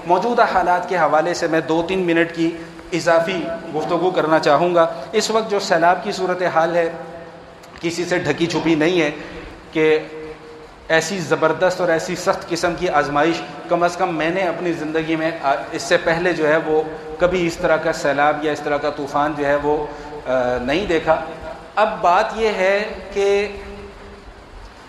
موجودہ حالات کے حوالے سے میں 2-3 منٹ کی اضافی گفتگو کرنا چاہوں گا۔ اس وقت جو سیلاب کی صورتحال ہے کسی سے ڈھکی چھپی نہیں ہے کہ ایسی زبردست اور ایسی سخت قسم کی آزمائش کم از کم میں نے اپنی زندگی میں اس سے پہلے جو ہے وہ کبھی اس طرح کا سیلاب یا اس طرح کا طوفان جو ہے وہ نہیں دیکھا۔ اب بات یہ ہے کہ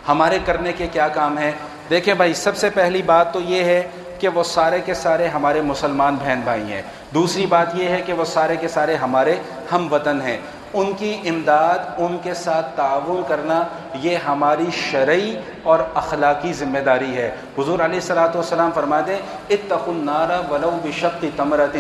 ہمارے کرنے کے کیا کام ہیں۔ دیکھیں بھائی، سب سے پہلی بات تو یہ ہے کہ وہ سارے کے سارے ہمارے مسلمان بہن بھائی ہیں۔ دوسری بات یہ ہے کہ وہ سارے کے سارے ہمارے ہم وطن ہیں۔ ان کی امداد، ان کے ساتھ تعاون کرنا، یہ ہماری شرعی اور اخلاقی ذمہ داری ہے۔ حضور علیہ الصلوۃ والسلام فرماتے ہیں اتقوا النار ولو بشق تمرۃ،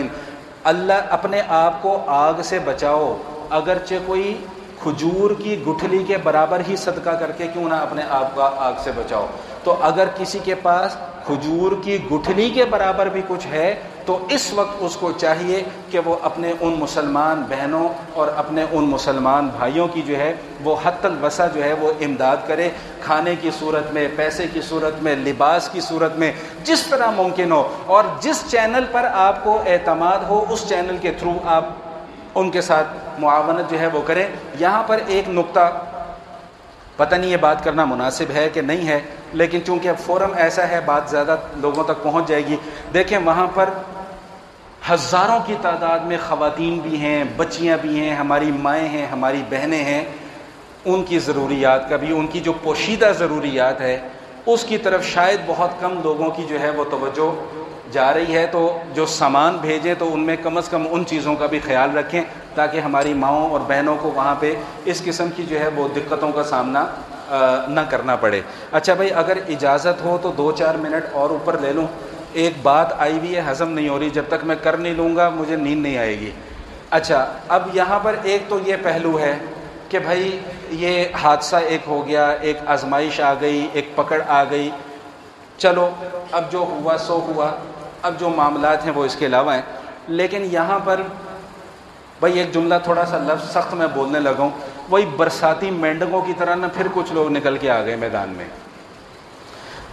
اللہ اپنے آپ کو آگ سے بچاؤ، اگرچہ کوئی کھجور کی گٹھلی کے برابر ہی صدقہ کر کے کیوں نہ اپنے آپ کو آگ سے بچاؤ۔ تو اگر کسی کے پاس کھجور کی گٹھلی کے برابر بھی کچھ ہے تو اس وقت اس کو چاہیے کہ وہ اپنے ان مسلمان بہنوں اور اپنے ان مسلمان بھائیوں کی جو ہے وہ حتی الوسع جو ہے وہ امداد کرے، کھانے کی صورت میں، پیسے کی صورت میں، لباس کی صورت میں، جس طرح ممکن ہو، اور جس چینل پر آپ کو اعتماد ہو اس چینل کے تھرو آپ ان کے ساتھ معاونت جو ہے وہ کریں۔ یہاں پر ایک نقطہ، پتہ نہیں یہ بات کرنا مناسب ہے کہ نہیں ہے، لیکن چونکہ اب فورم ایسا ہے بات زیادہ لوگوں تک پہنچ جائے گی۔ دیکھیں وہاں پر ہزاروں کی تعداد میں خواتین بھی ہیں، بچیاں بھی ہیں، ہماری مائیں ہیں، ہماری بہنیں ہیں، ان کی ضروریات کا بھی، ان کی جو پوشیدہ ضروریات ہے اس کی طرف شاید بہت کم لوگوں کی جو ہے وہ توجہ جا رہی ہے۔ تو جو سامان بھیجیں تو ان میں کم از کم ان چیزوں کا بھی خیال رکھیں تاکہ ہماری ماؤں اور بہنوں کو وہاں پہ اس قسم کی جو ہے وہ دقتوں کا سامنا نہ کرنا پڑے۔ اچھا بھائی، اگر اجازت ہو تو 2-4 منٹ اور اوپر لے لوں۔ ایک بات آئی ہوئی ہے، ہضم نہیں ہو رہی، جب تک میں کر نہیں لوں گا مجھے نیند نہیں آئے گی۔ اچھا، اب یہاں پر ایک تو یہ پہلو ہے کہ بھائی یہ حادثہ ایک ہو گیا، ایک آزمائش آ گئی، ایک پکڑ آ گئی، چلو اب جو ہوا سو ہوا، اب جو معاملات ہیں وہ اس کے علاوہ ہیں۔ لیکن یہاں پر بھائی ایک جملہ تھوڑا سا لفظ سخت میں بولنے لگا ہوں، وہی برساتی مینڈکوں کی طرح نہ پھر کچھ لوگ نکل کے آ گئے میدان میں۔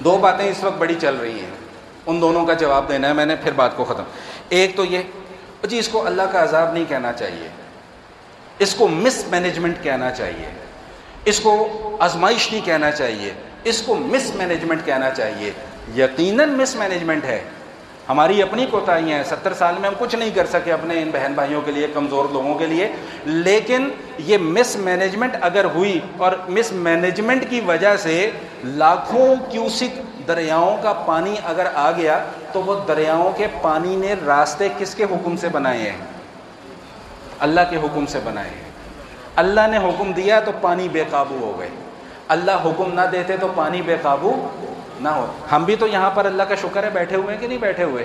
دو باتیں اس وقت بڑی چل رہی ہیں، ان دونوں کا جواب دینا ہے میں نے، پھر بات کو ختم۔ ایک تو یہ جی اس کو اللہ کا عذاب نہیں کہنا چاہیے، اس کو مس مینجمنٹ کہنا چاہیے، اس کو آزمائش نہیں کہنا چاہیے، اس کو مس مینجمنٹ کہنا چاہیے۔ یقیناً مس مینجمنٹ ہے، ہماری اپنی کوتاہیاں ہیں، 70 سال میں ہم کچھ نہیں کر سکے اپنے ان بہن بھائیوں کے لیے، کمزور لوگوں کے لیے، لیکن یہ مس مینجمنٹ اگر ہوئی اور مس مینجمنٹ کی وجہ سے لاکھوں کیوسک دریاؤں کا پانی اگر آ گیا تو وہ دریاؤں کے پانی نے راستے کس کے حکم سے بنائے ہیں؟ اللہ کے حکم سے بنائے ہیں۔ اللہ نے حکم دیا تو پانی بے قابو ہو گئے، اللہ حکم نہ دیتے تو پانی بے قابو نہ ہو۔ ہم بھی تو یہاں پر اللہ کا شکر ہے بیٹھے ہوئے ہیں کہ نہیں بیٹھے ہوئے؟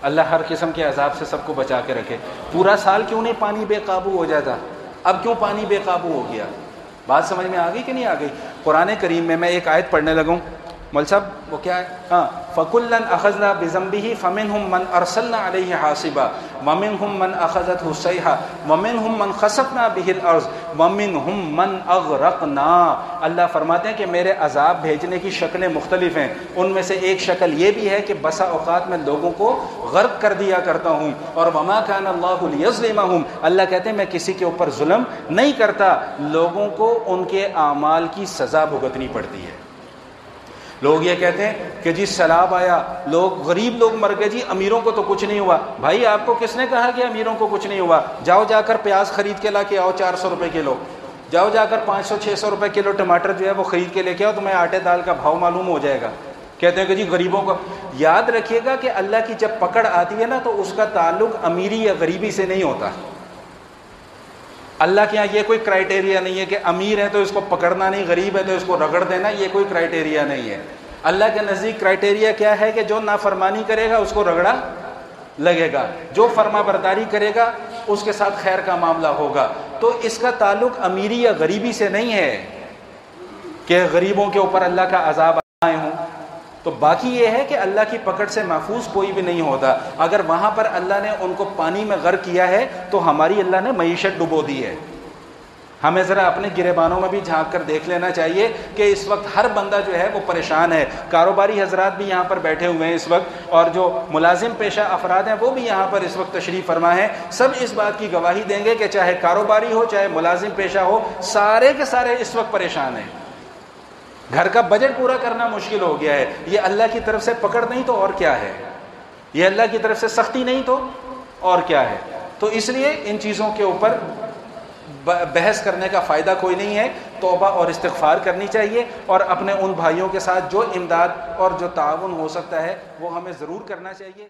اللہ ہر قسم کے عذاب سے سب کو بچا کے رکھے۔ پورا سال کیوں نہیں پانی بے قابو ہو جاتا، اب کیوں پانی بے قابو ہو گیا؟ بات سمجھ میں آ گئی کہ نہیں آ گئی؟ قرآن کریم میں ایک آیت پڑھنے لگوں، مول صاحب وہ کیا ہے؟ ہاں، فَكُلًّا أَخَذْنَا بِذَنبِهِ فَمِنْهُمْ مَنْ أَرْسَلْنَا عَلَيْهِ حَاصِبًا وَمِنْهُمْ مَنْ أَخَذَتْهُ الصَّيْحَةُ وَمِنْهُمْ مَنْ خَسَفْنَا بِهِ الْأَرْضَ وَمِنْهُمْ مَنْ أَغْرَقْنَا۔ اللہ فرماتے ہیں کہ میرے عذاب بھیجنے کی شکلیں مختلف ہیں، ان میں سے ایک شکل یہ بھی ہے کہ بسا اوقات میں لوگوں کو غرق کر دیا کرتا ہوں، اور وَمَا كَانَ اللَّهُ لِيَظْلِمَهُمْ، اللہ کہتے ہیں میں کسی کے اوپر ظلم نہیں کرتا، لوگوں کو ان کے اعمال کی سزا بھگتنی پڑتی ہے۔ لوگ یہ کہتے ہیں کہ جی سیلاب آیا، لوگ غریب لوگ مر گئے، جی امیروں کو تو کچھ نہیں ہوا۔ بھائی آپ کو کس نے کہا کہ امیروں کو کچھ نہیں ہوا؟ جاؤ جا کر پیاز خرید کے لا کے آؤ 400 روپے کلو، جاؤ جا کر 500-600 روپے کلو ٹماٹر جو ہے وہ خرید کے لے کے آؤ، تمہیں آٹے دال کا بھاؤ معلوم ہو جائے گا۔ کہتے ہیں کہ جی غریبوں کو، یاد رکھیے گا کہ اللہ کی جب پکڑ آتی ہے نا تو اس کا تعلق امیری یا غریبی سے نہیں ہوتا۔ اللہ کے یہاں یہ کوئی کرائٹیریا نہیں ہے کہ امیر ہے تو اس کو پکڑنا نہیں، غریب ہے تو اس کو رگڑ دینا، یہ کوئی کرائٹیریا نہیں ہے۔ اللہ کے نزدیک کرائٹیریا کیا ہے کہ جو نافرمانی کرے گا اس کو رگڑا لگے گا، جو فرما برداری کرے گا اس کے ساتھ خیر کا معاملہ ہوگا۔ تو اس کا تعلق امیری یا غریبی سے نہیں ہے کہ غریبوں کے اوپر اللہ کا عذاب آئے ہوں۔ تو باقی یہ ہے کہ اللہ کی پکڑ سے محفوظ کوئی بھی نہیں ہوتا۔ اگر وہاں پر اللہ نے ان کو پانی میں غرق کیا ہے تو ہماری اللہ نے معیشت ڈبو دی ہے۔ ہمیں ذرا اپنے گریبانوں میں بھی جھانک کر دیکھ لینا چاہیے کہ اس وقت ہر بندہ جو ہے وہ پریشان ہے. کاروباری حضرات بھی یہاں پر بیٹھے ہوئے ہیں اس وقت، اور جو ملازم پیشہ افراد ہیں وہ بھی یہاں پر اس وقت تشریف فرما ہیں. سب اس بات کی گواہی دیں گے کہ چاہے کاروباری ہو چاہے ملازم پیشہ ہو، سارے کے سارے اس وقت پریشان ہیں. گھر کا بجٹ پورا کرنا مشکل ہو گیا ہے. یہ اللہ کی طرف سے پکڑ نہیں تو اور کیا ہے؟ یہ اللہ کی طرف سے سختی نہیں تو اور کیا ہے؟ تو اس لیے ان چیزوں کے اوپر بحث کرنے کا فائدہ کوئی نہیں ہے. توبہ اور استغفار کرنی چاہیے، اور اپنے ان بھائیوں کے ساتھ جو امداد اور جو تعاون ہو سکتا ہے وہ ہمیں ضرور کرنا چاہیے.